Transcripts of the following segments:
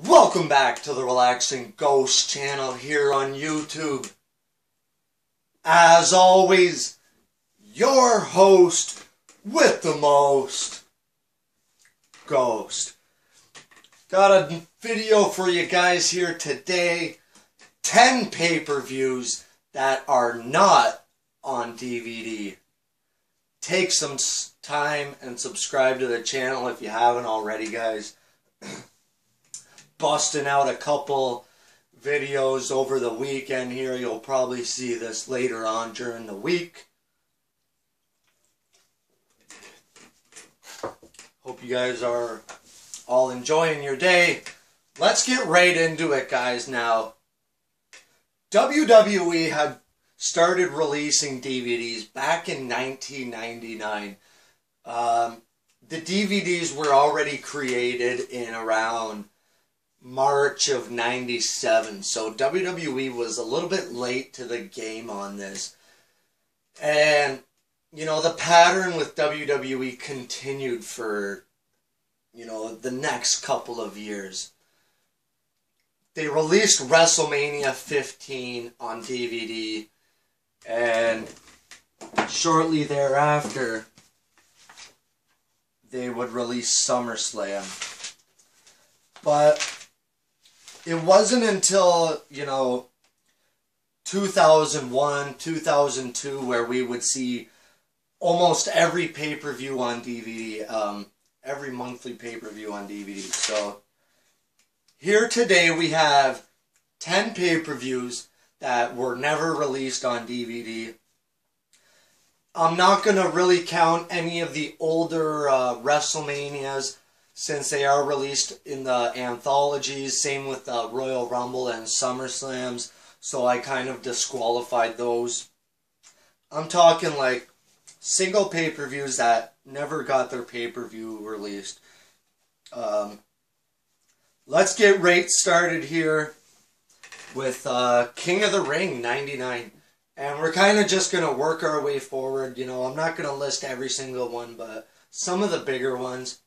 Welcome back to the Relaxing Ghost channel here on YouTube. As always, your host with the most, Ghost. Got a video for you guys here today. 10 pay-per-views that are not on DVD. Take some time and subscribe to the channel if you haven't already, guys. Busting out a couple videos over the weekend here. You'll probably see this later on during the week. Hope you guys are all enjoying your day. Let's get right into it, guys. Now, WWE had started releasing DVDs back in 1999. The DVDs were already created in around March of 97, so WWE was a little bit late to the game on this. And, you know, the pattern with WWE continued for, you know, the next couple of years. They released WrestleMania 15 on DVD, and shortly thereafter, they would release SummerSlam. But it wasn't until, you know, 2001, 2002 where we would see almost every pay-per-view on DVD, every monthly pay-per-view on DVD. So, here today we have 10 pay-per-views that were never released on DVD. I'm not going to really count any of the older WrestleManias, since they are released in the anthologies. Same with Royal Rumble and SummerSlams, so I kind of disqualified those. I'm talking like single pay-per-views that never got their pay-per-view released. Let's get right started here with King of the Ring 99. And we're kind of just going to work our way forward. You know, I'm not going to list every single one, but some of the bigger ones.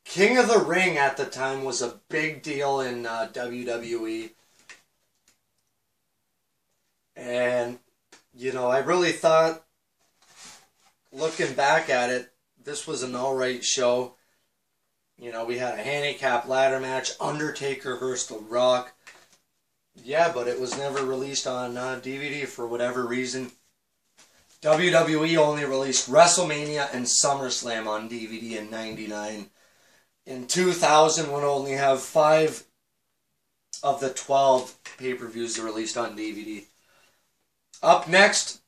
King of the Ring at the time was a big deal in WWE. And, you know, I really thought, looking back at it, this was an alright show. You know, we had a handicap ladder match, Undertaker versus The Rock. Yeah, but it was never released on DVD for whatever reason. WWE only released WrestleMania and SummerSlam on DVD in 99. In 2000, would only have 5 of the 12 pay-per-views released on DVD. Up next,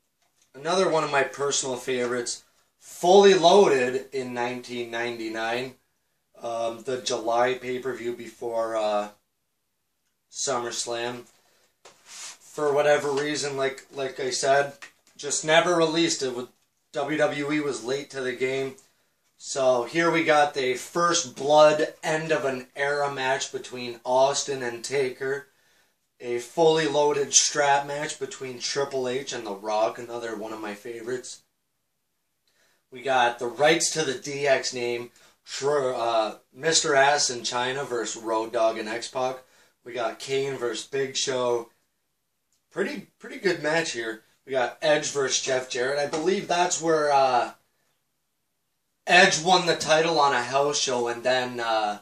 another one of my personal favorites, Fully Loaded in 1999. The July pay-per-view before SummerSlam. For whatever reason, like I said, just never released it. WWE was late to the game. So here we got the first blood end of an era match between Austin and Taker. A fully loaded strap match between Triple H and The Rock, another one of my favorites. We got the rights to the DX name, Mr. Ass in China versus Road Dogg and X-Pac. We got Kane versus Big Show. Pretty good match here. We got Edge versus Jeff Jarrett. I believe that's where Edge won the title on a house show, and then the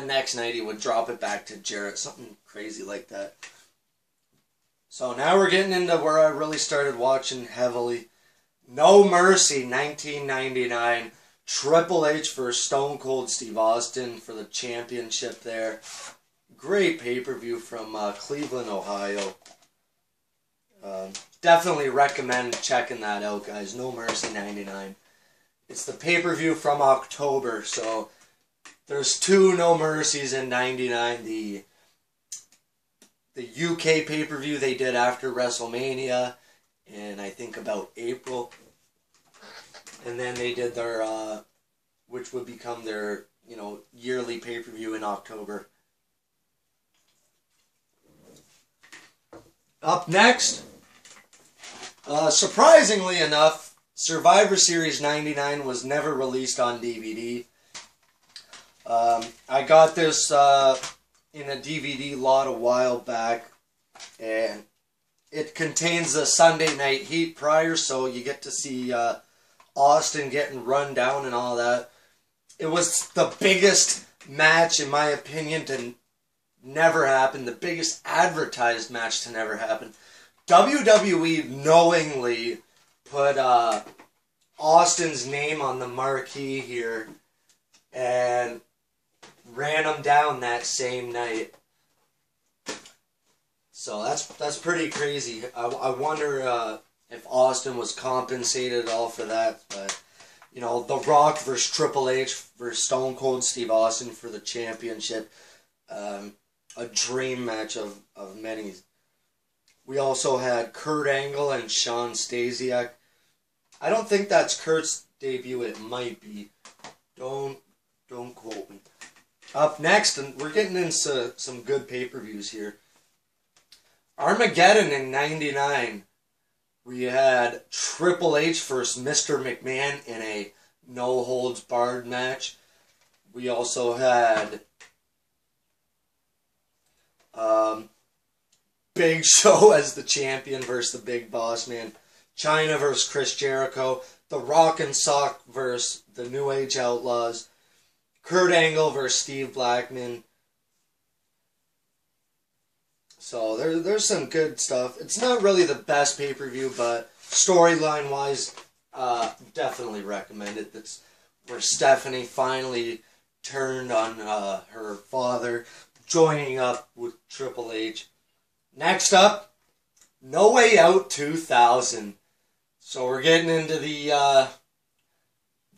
next night he would drop it back to Jarrett. Something crazy like that. So now we're getting into where I really started watching heavily. No Mercy, 1999. Triple H versus Stone Cold Steve Austin for the championship there. Great pay-per-view from Cleveland, Ohio. Definitely recommend checking that out, guys. No Mercy 99. It's the pay-per-view from October, so there's 2 No Mercies in 99. The UK pay-per-view they did after WrestleMania in, I think, about April. And then they did their, which would become their, you know, yearly pay-per-view in October. Up next, surprisingly enough, Survivor Series 99 was never released on DVD. I got this in a DVD lot a while back, and it contains the Sunday Night Heat prior, so you get to see Austin getting run down and all that. It was the biggest match, in my opinion, to never happen. The biggest advertised match to never happen. WWE knowingly put Austin's name on the marquee here and ran him down that same night. So that's pretty crazy. I wonder if Austin was compensated at all for that. But, you know, The Rock versus Triple H versus Stone Cold Steve Austin for the championship. A dream match of many. We also had Kurt Angle and Shawn Stasiak. I don't think that's Kurt's debut. It might be. Don't quote me. Up next, and we're getting into some good pay-per-views here. Armageddon in '99. We had Triple H versus Mr. McMahon in a no-holds-barred match. We also had Big Show as the champion versus the Big Boss Man. Chyna versus Chris Jericho. The Rock and Sock versus the New Age Outlaws. Kurt Angle versus Steve Blackman. So there's some good stuff. It's not really the best pay-per-view, but storyline-wise, definitely recommend it. That's where Stephanie finally turned on her father, joining up with Triple H. Next up, No Way Out 2000. So we're getting into the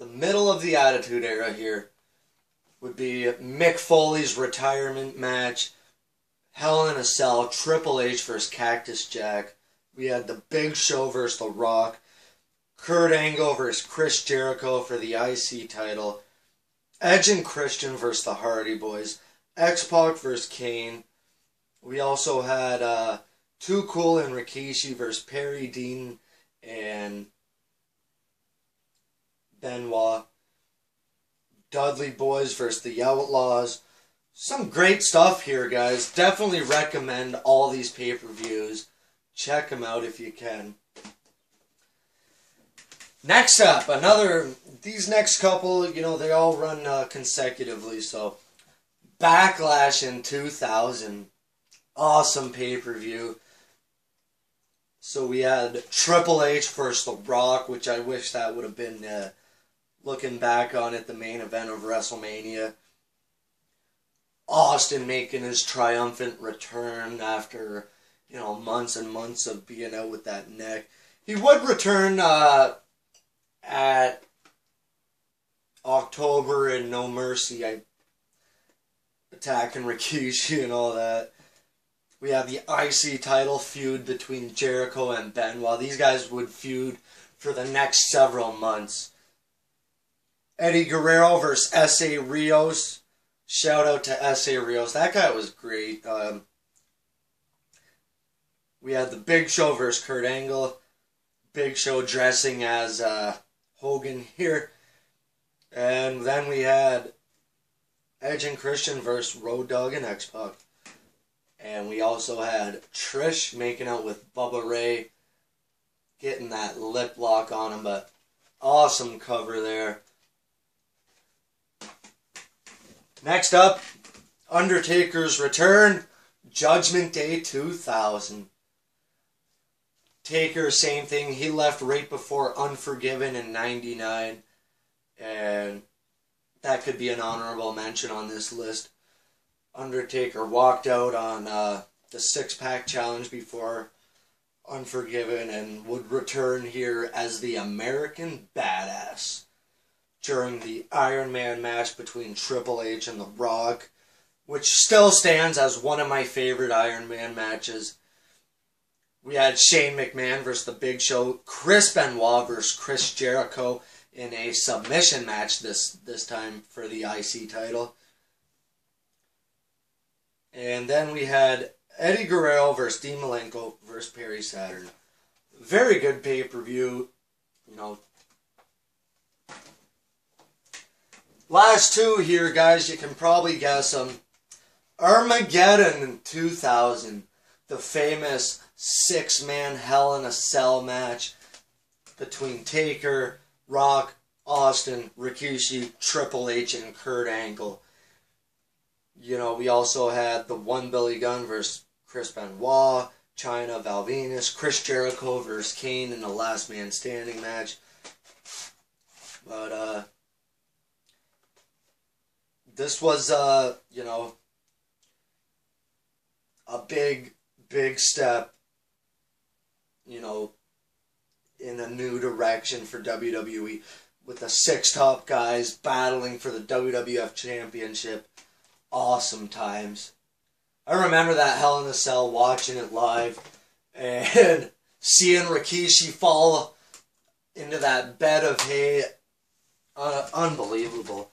middle of the Attitude Era here. Would be Mick Foley's retirement match, Hell in a Cell, Triple H versus Cactus Jack. We had the Big Show versus The Rock, Kurt Angle versus Chris Jericho for the IC title, Edge and Christian versus the Hardy Boys, X-Pac versus Kane. We also had Too Cool and Rikishi versus Perry Dean and Benoit. Dudley Boys versus the Outlaws. Some great stuff here, guys. Definitely recommend all these pay-per-views. Check them out if you can. Next up, these next couple, you know, they all run consecutively, so Backlash in 2000. Awesome pay-per-view. So we had Triple H versus The Rock, which I wish that would have been, looking back on it, the main event of WrestleMania. Austin making his triumphant return after, you know, months and months of being out with that neck. He would return at October in No Mercy, attacking Rikishi and all that. We have the IC title feud between Jericho and Benoit. These guys would feud for the next several months. Eddie Guerrero versus S.A. Rios. Shout out to S.A. Rios. That guy was great. We had the Big Show versus Kurt Angle. Big Show dressing as Hogan here. And then we had Edge and Christian versus Road Dogg and X-Pac. And we also had Trish making out with Bubba Ray. Getting that lip lock on him, but awesome cover there. Next up, Undertaker's return, Judgment Day 2000. Taker, same thing. He left right before Unforgiven in '99. And that could be an honorable mention on this list. Undertaker walked out on the six-pack challenge before Unforgiven and would return here as the American Badass during the Iron Man match between Triple H and The Rock, which still stands as one of my favorite Iron Man matches. We had Shane McMahon versus The Big Show, Chris Benoit versus Chris Jericho in a submission match this time for the IC title. And then we had Eddie Guerrero versus Dean Malenko versus Perry Saturn. Very good pay-per-view. You know, last two here, guys, you can probably guess them. Armageddon in 2000. The famous six-man Hell in a Cell match between Taker, Rock, Austin, Rikishi, Triple H, and Kurt Angle. You know, we also had the One Billy Gunn versus Chris Benoit, China, Val Venis, Chris Jericho versus Kane in the Last Man Standing match. But, this was, you know, a big step, you know, in a new direction for WWE, with the six top guys battling for the WWF Championship. Awesome times. I remember that Hell in a Cell, watching it live, and seeing Rikishi fall into that bed of hay. Unbelievable.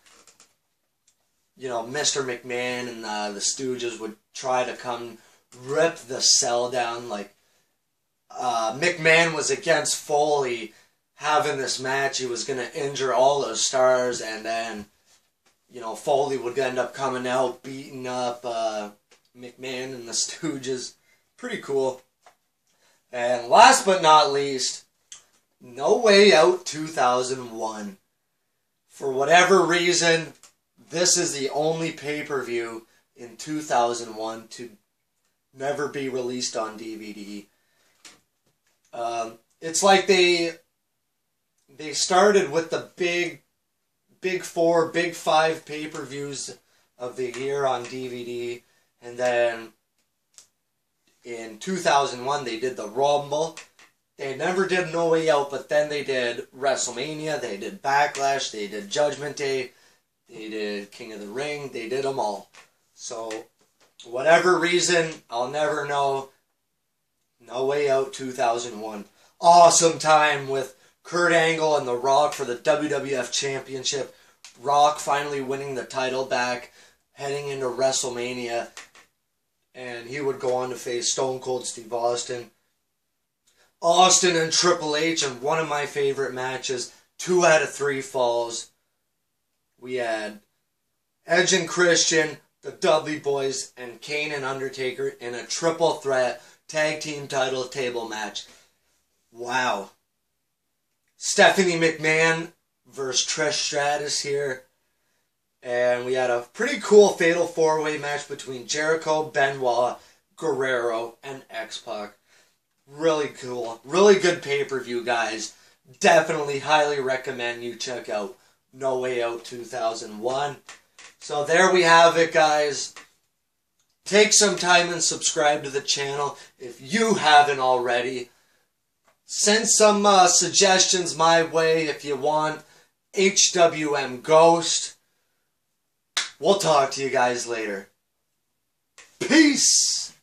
You know, Mr. McMahon and the Stooges would try to come rip the cell down. Like, McMahon was against Foley having this match. He was going to injure all those stars, and then, you know, Foley would end up coming out, beating up McMahon and the Stooges. Pretty cool. And last but not least, No Way Out 2001. For whatever reason, this is the only pay-per-view in 2001 to never be released on DVD. It's like they started with the big four, big five pay-per-views of the year on DVD, and then in 2001 they did the Rumble. They never did No Way Out, but then they did WrestleMania, they did Backlash, they did Judgment Day, they did King of the Ring, they did them all. So, whatever reason, I'll never know. No Way Out 2001. Awesome time with Kurt Angle and The Rock for the WWF Championship. Rock finally winning the title back, heading into WrestleMania. And he would go on to face Stone Cold Steve Austin. Austin and Triple H in one of my favorite matches. 2 out of 3 falls. We had Edge and Christian, the Dudley Boys, and Kane and Undertaker in a triple threat tag team title table match. Wow. Stephanie McMahon versus Trish Stratus here. And we had a pretty cool fatal 4-way match between Jericho, Benoit, Guerrero, and X-Pac. Really cool. Really good pay-per-view, guys. Definitely highly recommend you check out No Way Out 2001. So there we have it, guys. Take some time and subscribe to the channel if you haven't already. Send some suggestions my way if you want. HWM Ghost. We'll talk to you guys later. Peace!